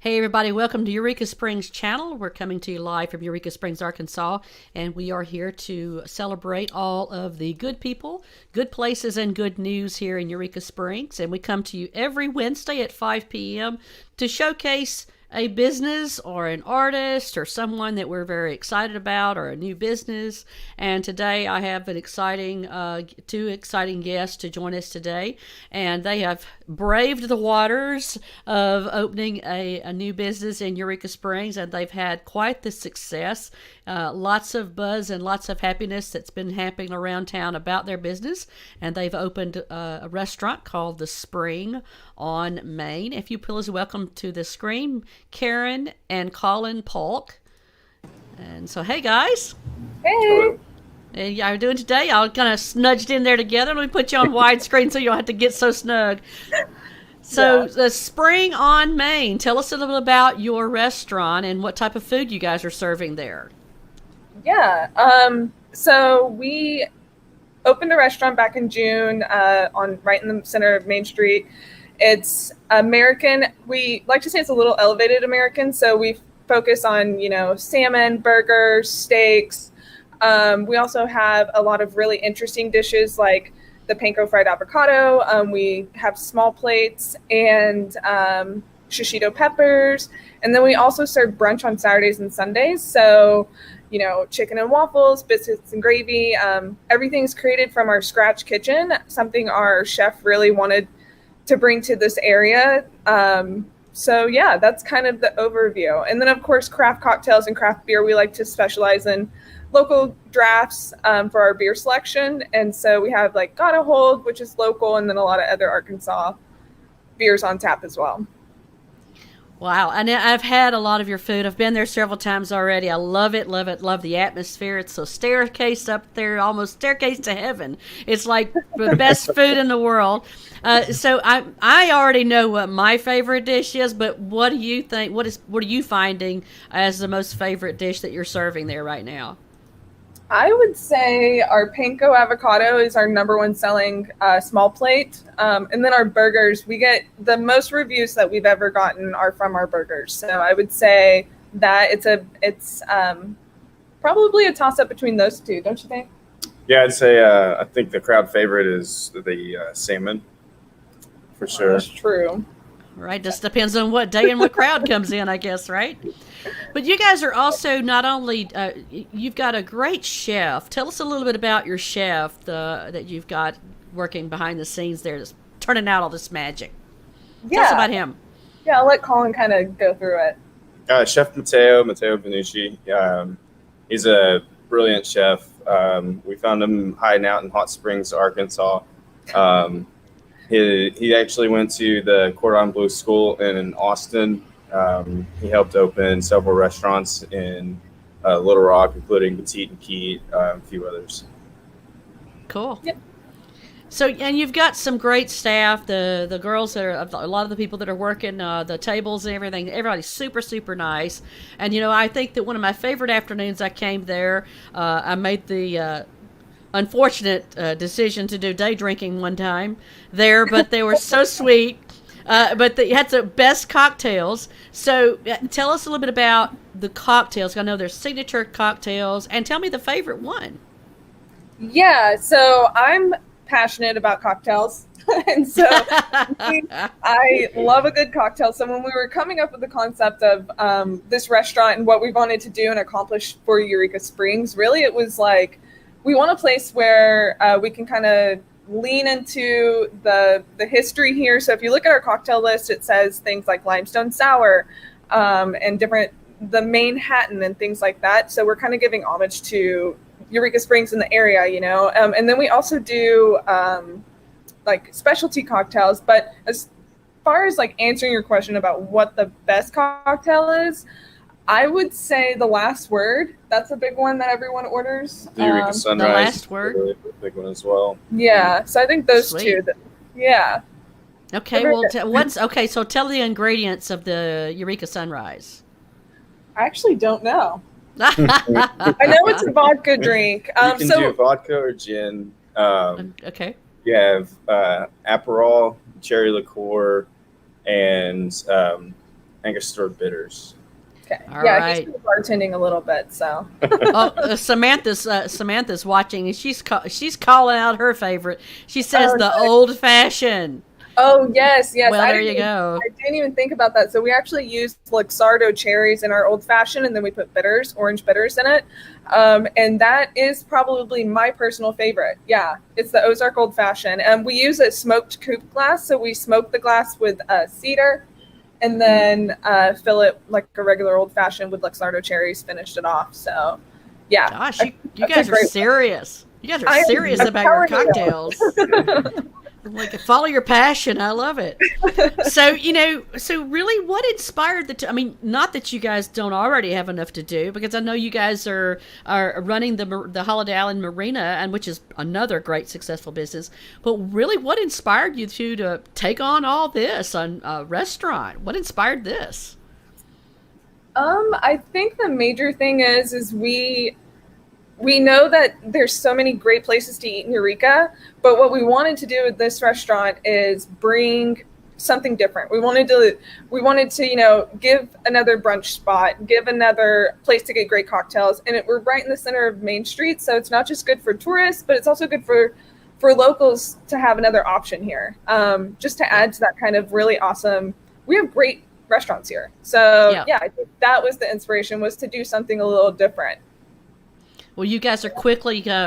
Hey everybody, welcome to Eureka Springs channel. We're coming to you live from Eureka Springs, Arkansas, and we are here to celebrate all of the good people, good places, and good news here in Eureka Springs. And we come to you every Wednesday at 5 p.m. to showcase a business or an artist or someone that we're very excited about or a new business. And today I have an two exciting guests to join us today, and they have braved the waters of opening a new business in Eureka Springs, and they've had quite the success. Lots of buzz and lots of happiness that's been happening around town about their business, and they've opened a restaurant called The Spring on Main. If you please welcome to the screen Karen and Colin Polk. And so, hey guys. Hey. And how are you doing today? I'll kind of snudged in there together. Let me put you on widescreen so you don't have to get so snug. So, The Spring on Main. Tell us a little bit about your restaurant and what type of food you guys are serving there. Yeah. So we opened a restaurant back in June right in the center of Main Street. It's American. We like to say it's a little elevated American. So we focus on, salmon, burgers, steaks. We also have a lot of really interesting dishes like the panko fried avocado. We have small plates and shishito peppers. And then we also serve brunch on Saturdays and Sundays. So, chicken and waffles, biscuits and gravy. Everything's created from our scratch kitchen, something our chef really wanted to bring to this area. So yeah, that's kind of the overview. And then of course, craft cocktails and craft beer. We like to specialize in local drafts for our beer selection. And so we have like Gotta Hold, which is local, and then a lot of other Arkansas beers on tap as well. Wow. And I've had a lot of your food. I've been there several times already. I love it, love the atmosphere. It's so staircase up there, almost staircase to heaven. It's like the best food in the world. So I already know what my favorite dish is, but what do you think? What are you finding as the most favorite dish that you're serving there right now? I would say our panko avocado is our number one selling small plate. And then our burgers, we get the most reviews that we've ever gotten are from our burgers. So I would say that it's probably a toss up between those two, don't you think? Yeah, I'd say I think the crowd favorite is the salmon for sure. That's true. Right, just depends on what day and what crowd comes in, I guess, right? But you guys are also not only, you've got a great chef. Tell us a little bit about your chef that you've got working behind the scenes there, just turning out all this magic. Tell us about him. Yeah, I'll let Colin kind of go through it. Chef Matteo Benucci. He's a brilliant chef. We found him hiding out in Hot Springs, Arkansas. He actually went to the Cordon Bleu School in Austin. He helped open several restaurants in Little Rock, including Petite and Keat, a few others. Cool. Yep. So, and you've got some great staff. The girls that are, a lot of the people that are working the tables and everything. Everybody's super, super nice. And I think that one of my favorite afternoons I came there, I made the unfortunate decision to do day drinking one time there, but they were so sweet. But they had the best cocktails. So tell us a little bit about the cocktails. I know there's signature cocktails, and tell me the favorite one. Yeah, so I'm passionate about cocktails. And so I love a good cocktail. So when we were coming up with the concept of this restaurant and what we wanted to do and accomplish for Eureka Springs, really it was like, we want a place where we can kind of lean into the history here. So if you look at our cocktail list, it says things like limestone sour and the Manhattan and things like that. So we're kind of giving homage to Eureka Springs in the area, and then we also do like specialty cocktails. But as far as like answering your question about what the best cocktail is, I would say the last word. That's a big one that everyone orders. The Eureka Sunrise. The last word. Really a big one as well. Yeah. So I think those two. Yeah. Okay. Well, okay. So tell the ingredients of the Eureka Sunrise. I actually don't know. I know it's a vodka drink. You can do vodka or gin. Okay. You have Aperol, cherry liqueur, and Angostura bitters. Okay. All Yeah, right. he's been bartending a little bit, so. Samantha's watching, and she's calling out her favorite. She says Oh, the good. old fashioned. Oh, yes. Well, there you go. I didn't even think about that. So we actually used Luxardo cherries in our old fashioned, and then we put bitters, orange bitters in it. And that is probably my personal favorite. Yeah, it's the Ozark Old Fashioned. And we use a smoked coupe glass. So we smoke the glass with cedar and then fill it like a regular old fashioned with Luxardo cherries, finished it off. So, yeah. Gosh, you guys are serious. You guys are I am serious about your telling you. cocktails. Like, follow your passion. I love it. So, really what inspired I mean, not that you guys don't already have enough to do, because I know you guys are running the Holiday Island Marina, and which is another great successful business. But really, what inspired you to take on all this on a restaurant? What inspired this? I think the major thing is we know that there's so many great places to eat in Eureka, but what we wanted to do with this restaurant is bring something different. We wanted to, give another brunch spot, give another place to get great cocktails, and we're right in the center of Main Street, so it's not just good for tourists, but it's also good for locals to have another option here. Just to add to that kind of really awesome, we have great restaurants here. So yeah, I think that was the inspiration, was to do something a little different. Well, you guys are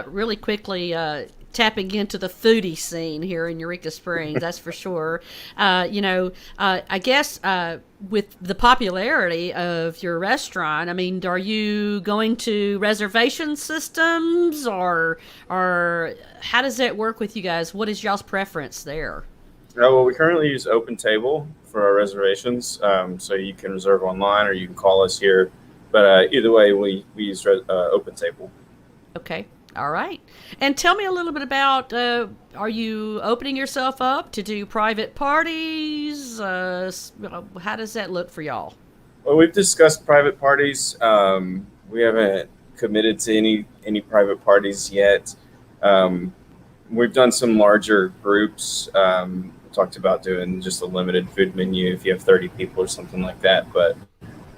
really quickly tapping into the foodie scene here in Eureka Springs, that's for sure. I guess with the popularity of your restaurant, I mean, are you going to reservation systems, or how does that work with you guys? What is y'all's preference there? Well, we currently use Open Table for our reservations, so you can reserve online or you can call us here. But either way, we use Open Table. Okay. All right. And tell me a little bit about, are you opening yourself up to do private parties? How does that look for y'all? Well, we've discussed private parties. We haven't committed to any private parties yet. We've done some larger groups. Talked about doing just a limited food menu if you have 30 people or something like that. But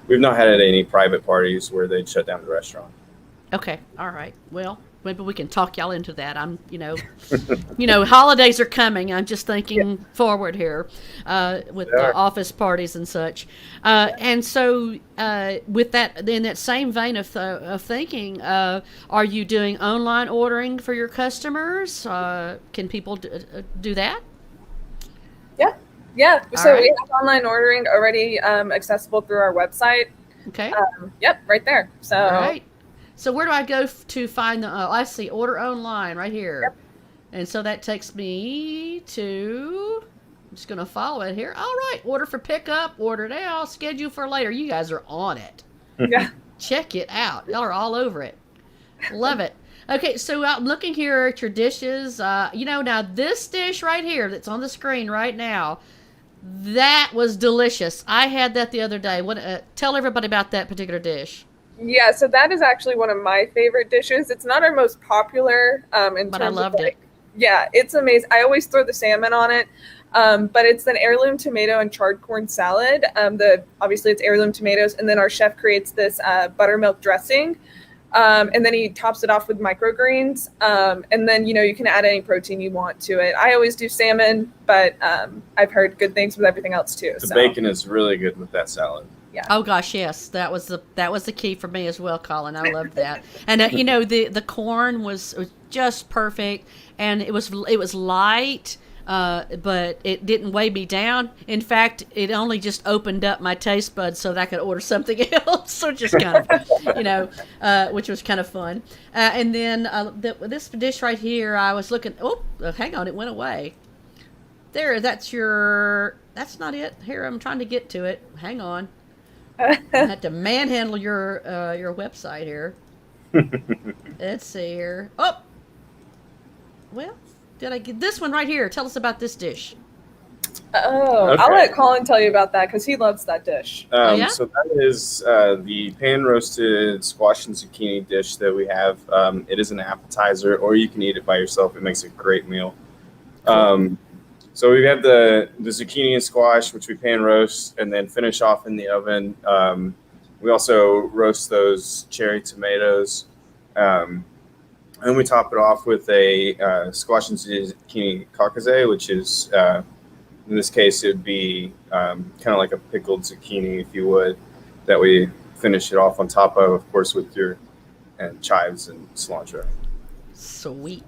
we've not had any private parties where they'd shut down the restaurant. Okay. All right. Well, maybe we can talk y'all into that. I'm, holidays are coming. I'm just thinking forward here with office parties and such. And so with that, in that same vein of thinking, are you doing online ordering for your customers? Can people do that? Yeah. So we have online ordering already accessible through our website. Okay. Yep, right there. So. All right. So where do I go to find the? I see order online right here. Yep. And so that takes me to. I'm just gonna follow it here. All right. Order for pickup. Order now. Schedule for later. You guys are on it. Yeah. Check it out. Y'all are all over it. Love it. Okay, so I'm looking here at your dishes. Now this dish right here that's on the screen right now, that was delicious. I had that the other day. Tell everybody about that particular dish. Yeah, so that is actually one of my favorite dishes. It's not our most popular but I loved it. Yeah, it's amazing. I always throw the salmon on it. But it's an heirloom tomato and charred corn salad. Obviously it's heirloom tomatoes, and then our chef creates this buttermilk dressing. And then he tops it off with microgreens. And then, you can add any protein you want to it. I always do salmon, but I've heard good things with everything else too. The bacon is really good with that salad. Yeah. Oh gosh, yes, that was the key for me as well, Colin. I loved that, and the corn was just perfect, and it was light, but it didn't weigh me down. In fact, it only just opened up my taste buds so that I could order something else. So just kind of, which was kind of fun. And then this dish right here, I was looking. Oh, hang on, it went away. There, that's not it. Here, I'm trying to get to it. Hang on. I had to manhandle your website here. Let's see here. Oh, well, did I get this one right here? Tell us about this dish. Oh, okay. I'll let Colin tell you about that because he loves that dish. Yeah? So that is the pan-roasted squash and zucchini dish that we have. It is an appetizer, or you can eat it by yourself. It makes a great meal. Cool. So we have the zucchini and squash, which we pan roast and then finish off in the oven. We also roast those cherry tomatoes. And we top it off with a squash and zucchini carcasse, which is, in this case, it would be kind of like a pickled zucchini, if you would, that we finish it off on top of course, with your chives and cilantro. Sweet.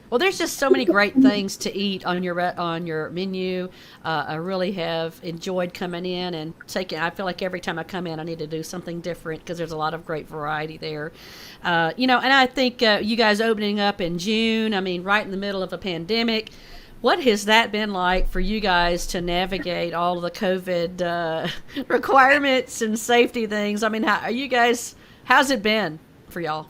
Well, there's just so many great things to eat on your menu. I really have enjoyed coming in and taking. I feel like every time I come in, I need to do something different because there's a lot of great variety there. And I think you guys opening up in June. I mean, right in the middle of a pandemic. What has that been like for you guys to navigate all of the COVID requirements and safety things? I mean, how's it been for y'all?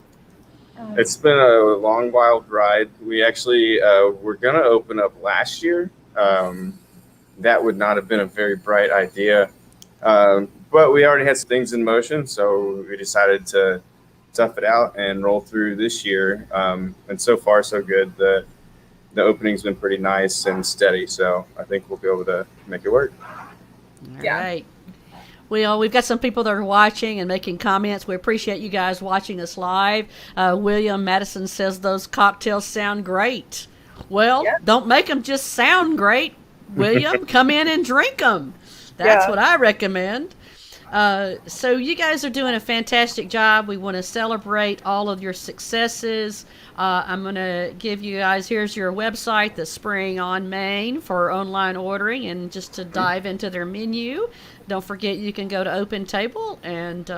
It's been a long, wild ride. We actually were going to open up last year. That would not have been a very bright idea. But we already had some things in motion, so we decided to tough it out and roll through this year. And so far, so good. The opening's been pretty nice and steady, so I think we'll be able to make it work. All right. Well, we've got some people that are watching and making comments. We appreciate you guys watching us live. William Madison says those cocktails sound great. Well, Don't make them just sound great, William. Come in and drink them. That's what I recommend. So you guys are doing a fantastic job. We want to celebrate all of your successes. I'm going to give you guys, here's your website, The Spring on Main, for online ordering and just to dive into their menu. Don't forget you can go to Open Table and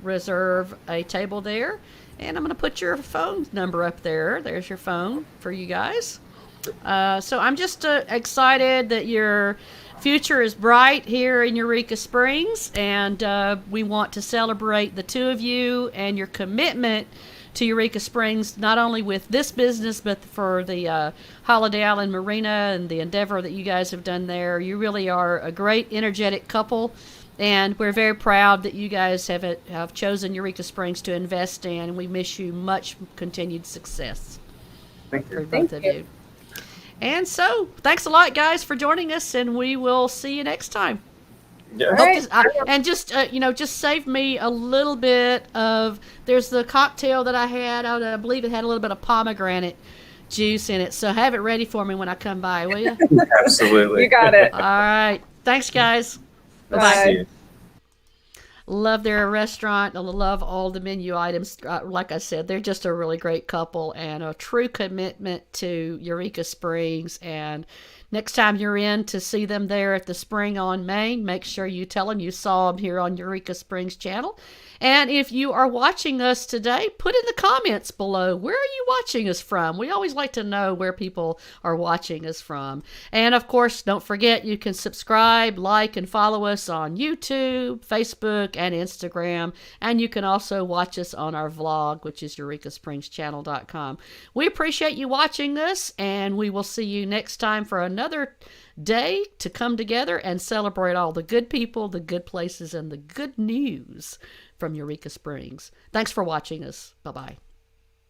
reserve a table there. And I'm going to put your phone number up there. There's your phone for you guys. So I'm just excited that your future is bright here in Eureka Springs, and we want to celebrate the two of you and your commitment to Eureka Springs, not only with this business, but for the Holiday Island Marina and the endeavor that you guys have done there. You really are a great, energetic couple, and we're very proud that you guys have chosen Eureka Springs to invest in. We wish you much continued success. Thank you. For both of you. And so, thanks a lot, guys, for joining us, and we will see you next time. Yeah. Right. Just save me a little bit of. There's the cocktail that I had. I believe it had a little bit of pomegranate juice in it. So have it ready for me when I come by, will you? Absolutely. You got it. All right. Thanks, guys. Bye. Love their restaurant. I love all the menu items. Like I said, they're just a really great couple and a true commitment to Eureka Springs. And next time you're in to see them there at the Spring on Main, make sure you tell them you saw them here on Eureka Springs channel. And if you are watching us today, put in the comments below, where are you watching us from? We always like to know where people are watching us from. And of course, don't forget you can subscribe, like, and follow us on YouTube, Facebook, and Instagram. And you can also watch us on our vlog, which is eurekasprings.channel.com. We appreciate you watching us, and we will see you next time for another day to come together and celebrate all the good people, the good places, and the good news from Eureka Springs. Thanks for watching us. Bye-bye.